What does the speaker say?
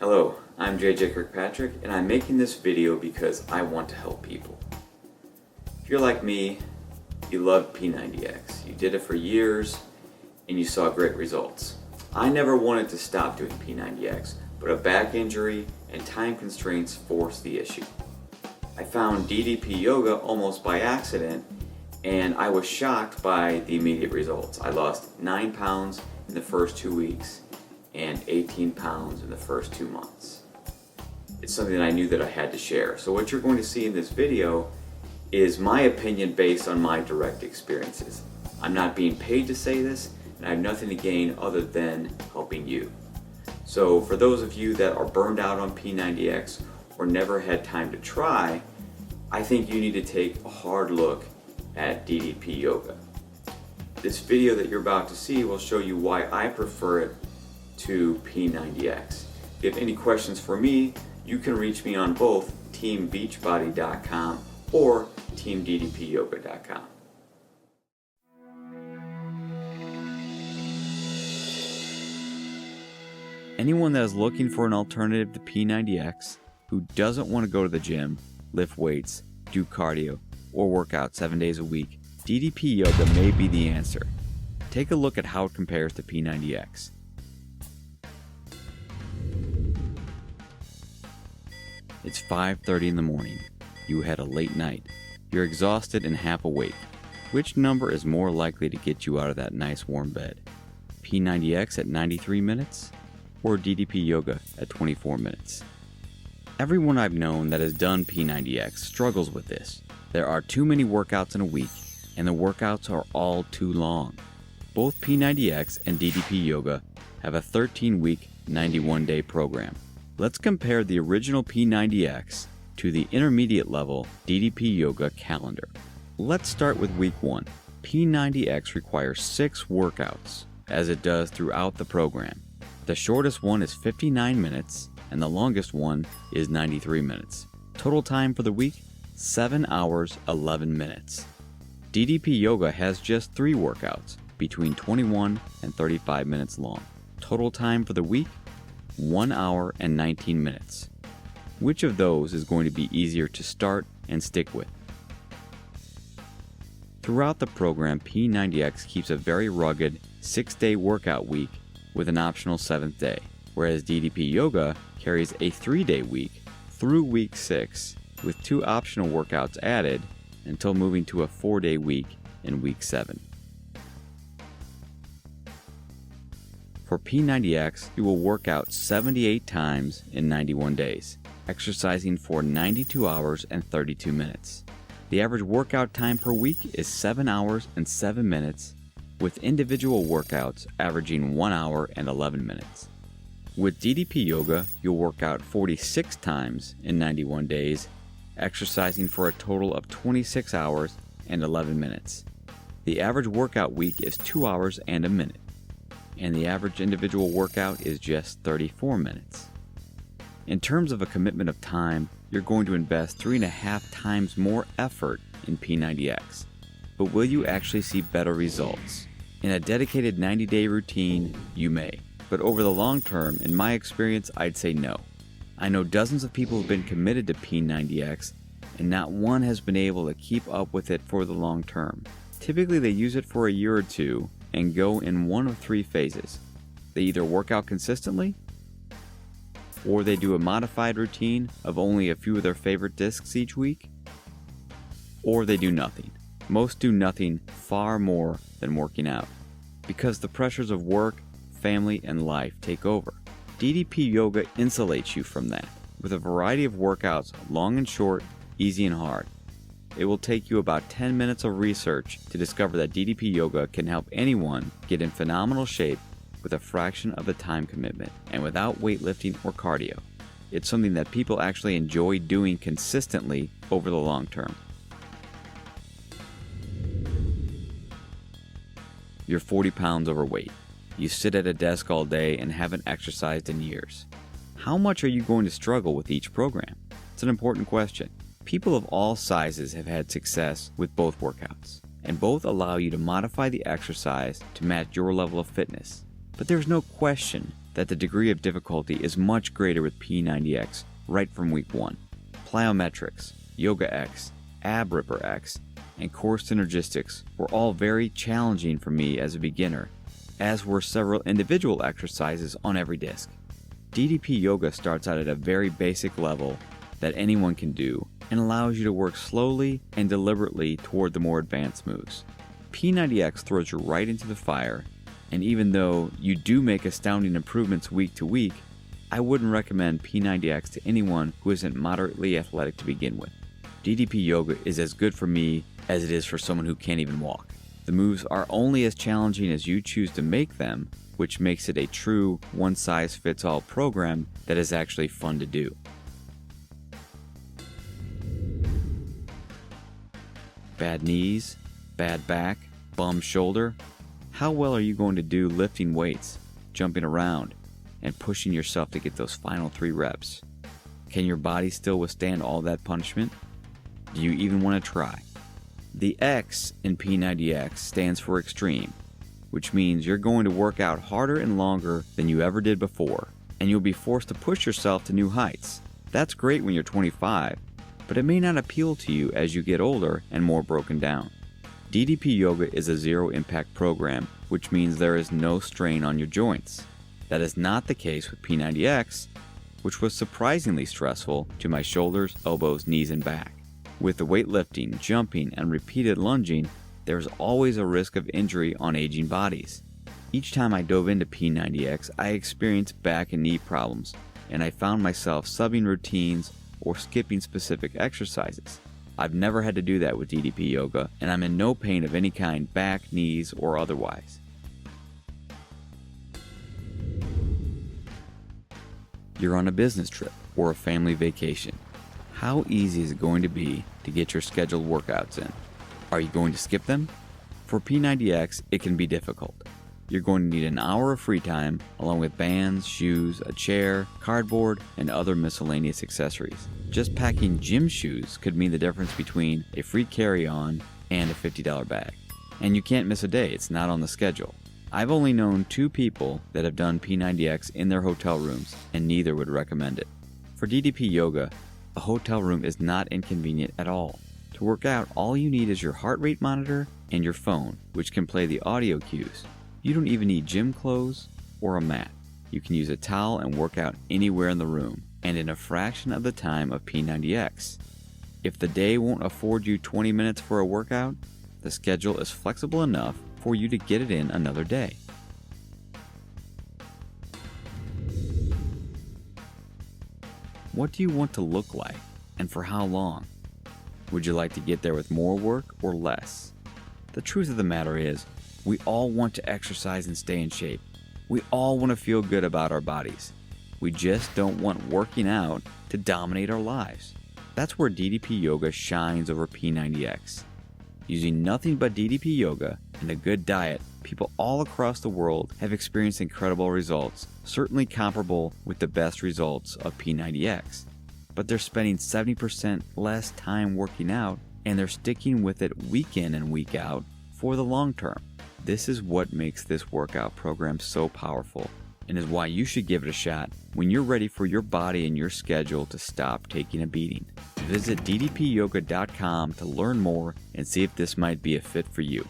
Hello, I'm JJ Kirkpatrick, and I'm making this video because I want to help people. If you're like me, you love P90X. You did it for years, and you saw great results. I never wanted to stop doing P90X, but a back injury and time constraints forced the issue. I found DDPYoga almost by accident, and I was shocked by the immediate results. I lost 9 pounds in the first 2 weeks and 18 pounds in the first 2 months. It's something that I knew that I had to share. So what you're going to see in this video is my opinion based on my direct experiences. I'm not being paid to say this, and I have nothing to gain other than helping you. So for those of you that are burned out on P90X or never had time to try, I think you need to take a hard look at DDPYoga. This video that you're about to see will show you why I prefer it to P90X. If you have any questions for me, you can reach me on both teambeachbody.com or teamddpyoga.com. Anyone that is looking for an alternative to P90X, who doesn't want to go to the gym, lift weights, do cardio, or work out 7 days a week, DDPYoga may be the answer. Take a look at how it compares to P90X. It's 5:30 in the morning. You had a late night. You're exhausted and half awake. Which number is more likely to get you out of that nice warm bed? P90X at 93 minutes or DDPYoga at 24 minutes? Everyone I've known that has done P90X struggles with this. There are too many workouts in a week, and the workouts are all too long. Both P90X and DDPYoga have a 13-week, 91-day program. Let's compare the original P90X to the intermediate level DDPYoga calendar. Let's start with week 1. P90X requires 6 workouts, as it does throughout the program. The shortest one is 59 minutes, and the longest one is 93 minutes. Total time for the week, 7 hours, 11 minutes. DDPYoga has just 3 workouts, between 21 and 35 minutes long. Total time for the week, 1 hour and 19 minutes. Which of those is going to be easier to start and stick with? Throughout the program, P90X keeps a very rugged 6-day workout week with an optional 7th day, whereas DDPYoga carries a 3-day week through week 6 with 2 optional workouts added until moving to a 4-day week in week 7. For P90X, you will work out 78 times in 91 days, exercising for 92 hours and 32 minutes. The average workout time per week is 7 hours and 7 minutes, with individual workouts averaging 1 hour and 11 minutes. With DDPYoga, you'll work out 46 times in 91 days, exercising for a total of 26 hours and 11 minutes. The average workout week is 2 hours and a minute, and the average individual workout is just 34 minutes. In terms of a commitment of time, you're going to invest 3.5 times more effort in P90X. But will you actually see better results? In a dedicated 90-day routine, you may. But over the long term, in my experience, I'd say no. I know dozens of people who've been committed to P90X, and not one has been able to keep up with it for the long term. Typically, they use it for a year or two and go in one of 3 phases. They either work out consistently, or they do a modified routine of only a few of their favorite discs each week, or they do nothing. Most do nothing far more than working out, because the pressures of work, family, and life take over. DDPYoga insulates you from that, with a variety of workouts, long and short, easy and hard. It will take you about 10 minutes of research to discover that DDPYoga can help anyone get in phenomenal shape with a fraction of the time commitment and without weightlifting or cardio. It's something that people actually enjoy doing consistently over the long term. You're 40 pounds overweight. You sit at a desk all day and haven't exercised in years. How much are you going to struggle with each program? It's an important question. People of all sizes have had success with both workouts, and both allow you to modify the exercise to match your level of fitness. But there's no question that the degree of difficulty is much greater with P90X right from week 1. Plyometrics, Yoga X, Ab Ripper X, and Core Synergistics were all very challenging for me as a beginner, as were several individual exercises on every disc. DDP Yoga starts out at a very basic level that anyone can do and allows you to work slowly and deliberately toward the more advanced moves. P90X throws you right into the fire, and even though you do make astounding improvements week to week, I wouldn't recommend P90X to anyone who isn't moderately athletic to begin with. DDP Yoga is as good for me as it is for someone who can't even walk. The moves are only as challenging as you choose to make them, which makes it a true one-size-fits-all program that is actually fun to do. Bad knees, bad back, bum shoulder. How well are you going to do lifting weights, jumping around, and pushing yourself to get those final 3 reps? Can your body still withstand all that punishment? Do you even want to try? The X in P90X stands for extreme, which means you're going to work out harder and longer than you ever did before, and you'll be forced to push yourself to new heights. That's great when you're 25, but it may not appeal to you as you get older and more broken down. DDP Yoga is a zero-impact program, which means there is no strain on your joints. That is not the case with P90X, which was surprisingly stressful to my shoulders, elbows, knees, and back. With the weightlifting, jumping, and repeated lunging, there is always a risk of injury on aging bodies. Each time I dove into P90X, I experienced back and knee problems, and I found myself subbing routines or skipping specific exercises. I've never had to do that with DDP Yoga, and I'm in no pain of any kind, back, knees, or otherwise. You're on a business trip or a family vacation. How easy is it going to be to get your scheduled workouts in? Are you going to skip them? For P90X, it can be difficult. You're going to need an hour of free time, along with bands, shoes, a chair, cardboard, and other miscellaneous accessories. Just packing gym shoes could mean the difference between a free carry-on and a $50 bag. And you can't miss a day, it's not on the schedule. I've only known 2 people that have done P90X in their hotel rooms, and neither would recommend it. For DDP Yoga, a hotel room is not inconvenient at all. To work out, all you need is your heart rate monitor and your phone, which can play the audio cues. You don't even need gym clothes or a mat. You can use a towel and work out anywhere in the room, and in a fraction of the time of P90X. If the day won't afford you 20 minutes for a workout, the schedule is flexible enough for you to get it in another day. What do you want to look like, and for how long? Would you like to get there with more work or less? The truth of the matter is, we all want to exercise and stay in shape. We all want to feel good about our bodies. We just don't want working out to dominate our lives. That's where DDP Yoga shines over P90X. Using nothing but DDP Yoga and a good diet, people all across the world have experienced incredible results, certainly comparable with the best results of P90X. But they're spending 70% less time working out, and they're sticking with it week in and week out for the long term. This is what makes this workout program so powerful, and is why you should give it a shot when you're ready for your body and your schedule to stop taking a beating. Visit ddpyoga.com to learn more and see if this might be a fit for you.